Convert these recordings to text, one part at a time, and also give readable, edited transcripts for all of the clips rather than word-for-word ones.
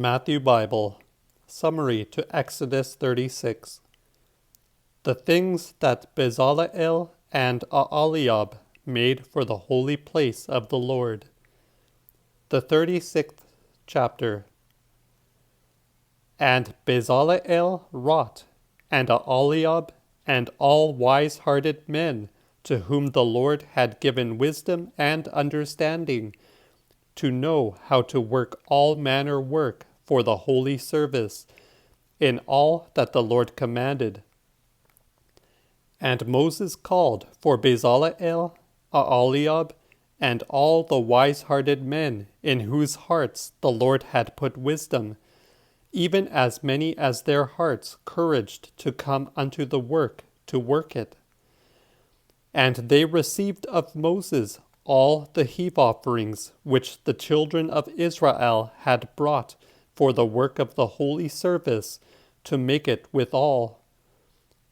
Matthew Bible Summary to Exodus 36. The things that Bezaleel and Aholiab made for the holy place of the Lord. The 36th chapter. And Bezaleel wrought, and Aholiab, and all wise-hearted men, to whom the Lord had given wisdom and understanding, to know how to work all manner work for the holy service, in all that the Lord commanded. And Moses called for Bezaleel, Aholiab, and all the wise-hearted men in whose hearts the Lord had put wisdom, even as many as their hearts couraged to come unto the work to work it. And they received of Moses all the heave offerings which the children of Israel had brought for the work of the holy service, to make it withal.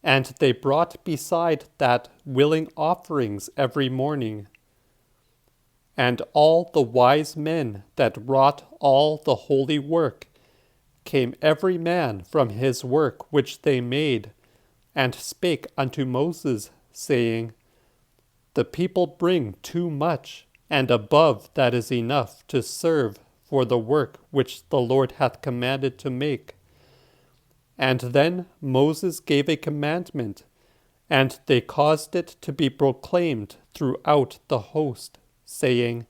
And they brought beside that willing offerings every morning. And all the wise men that wrought all the holy work came every man from his work which they made, and spake unto Moses, saying, The people bring too much, and above that is enough to serve for the work which the Lord hath commanded to make. And then Moses gave a commandment, and they caused it to be proclaimed throughout the host, saying,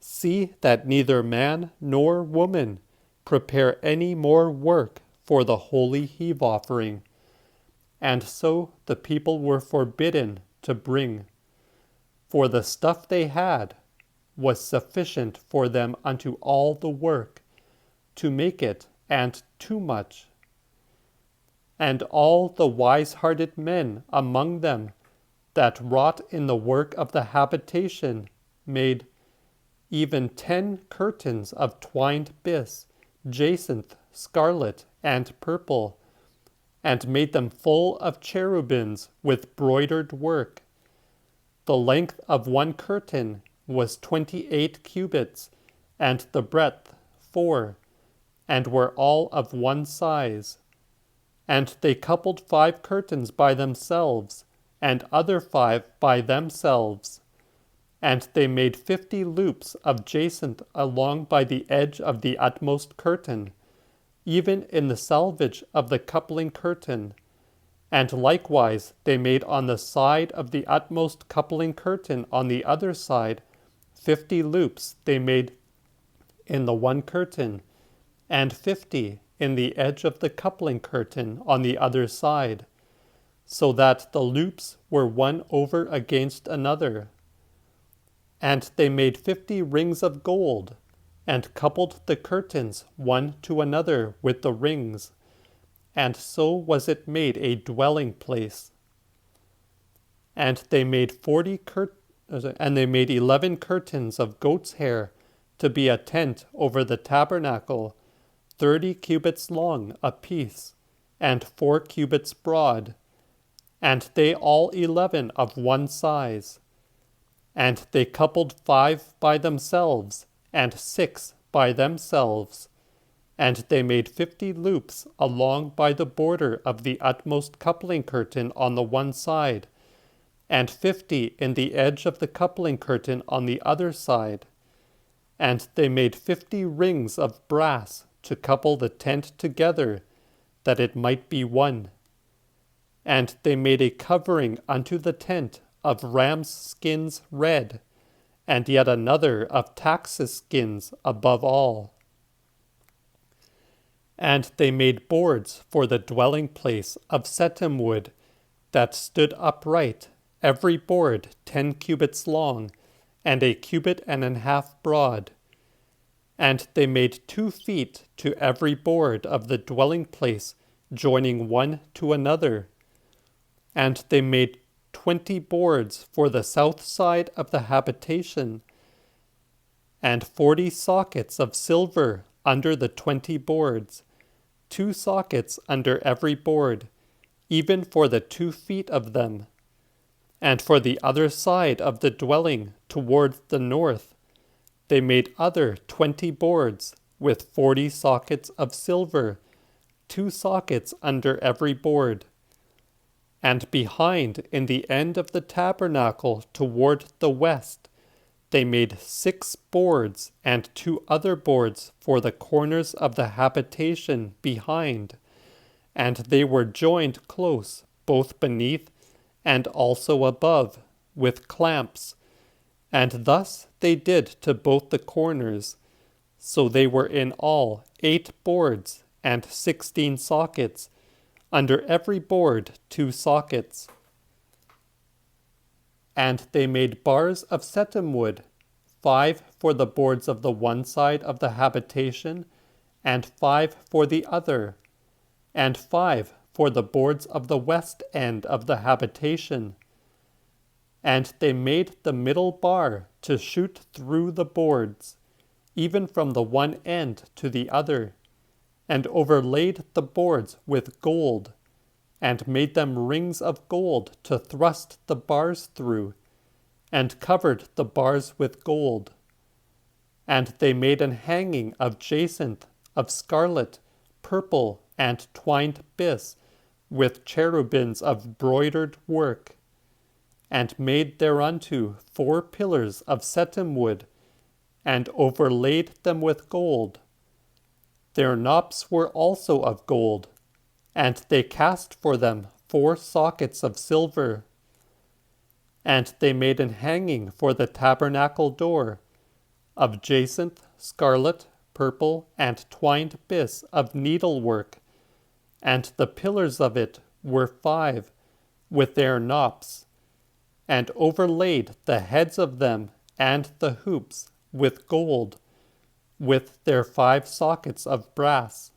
See that neither man nor woman prepare any more work for the holy heave offering. And so the people were forbidden to bring, for the stuff they had was sufficient for them unto all the work, to make it, and too much. And all the wise-hearted men among them that wrought in the work of the habitation made even 10 curtains of twined bys, jacinth, scarlet, and purple, and made them full of cherubims with broidered work. The length of one curtain was 28 cubits, and the breadth 4, and were all of one size. And they coupled 5 curtains by themselves, and other 5 by themselves. And they made 50 loops of jacinth along by the edge of the utmost curtain, even in the selvage of the coupling curtain. And likewise they made on the side of the utmost coupling curtain on the other side 50 loops they made in the one curtain, and 50 in the edge of the coupling curtain on the other side, so that the loops were one over against another. And they made 50 rings of gold, and coupled the curtains one to another with the rings, and so was it made a dwelling place. And they made 11 curtains of goat's hair to be a tent over the tabernacle, 30 cubits long apiece, and 4 cubits broad, and they all 11 of one size. And they coupled 5 by themselves, and 6 by themselves. And they made 50 loops along by the border of the utmost coupling curtain on the one side, and 50 in the edge of the coupling curtain on the other side. And they made 50 rings of brass to couple the tent together, that it might be one. And they made a covering unto the tent of ram's skins red, and yet another of taxus skins above all. And they made boards for the dwelling place of setim wood, that stood upright, every board 10 cubits long, and 1.5 cubits broad. And they made 2 feet to every board of the dwelling place, joining one to another. And they made 20 boards for the south side of the habitation, and 40 sockets of silver under the 20 boards, 2 sockets under every board, even for the 2 feet of them. And for the other side of the dwelling toward the north, they made other 20 boards, with 40 sockets of silver, 2 sockets under every board. And behind, in the end of the tabernacle toward the west, they made 6 boards and 2 other boards for the corners of the habitation behind, and they were joined close, both beneath and also above, with clamps, and thus they did to both the corners. So they were in all 8 boards and 16 sockets, under every board 2 sockets. And they made bars of setim wood, 5 for the boards of the one side of the habitation, and 5 for the other, and 5 for the boards of the west end of the habitation. And they made the middle bar to shoot through the boards, even from the one end to the other, and overlaid the boards with gold, and made them rings of gold to thrust the bars through, and covered the bars with gold. And they made an hanging of jacinth, of scarlet, purple, and twined bis, with cherubims of broidered work, and made thereunto 4 pillars of setim wood, and overlaid them with gold. Their knops were also of gold, and they cast for them 4 sockets of silver. And they made an hanging for the tabernacle door, of jacinth, scarlet, purple, and twined bis of needlework, and the pillars of it were 5, with their knops, and overlaid the heads of them and the hoops with gold, with their 5 sockets of brass.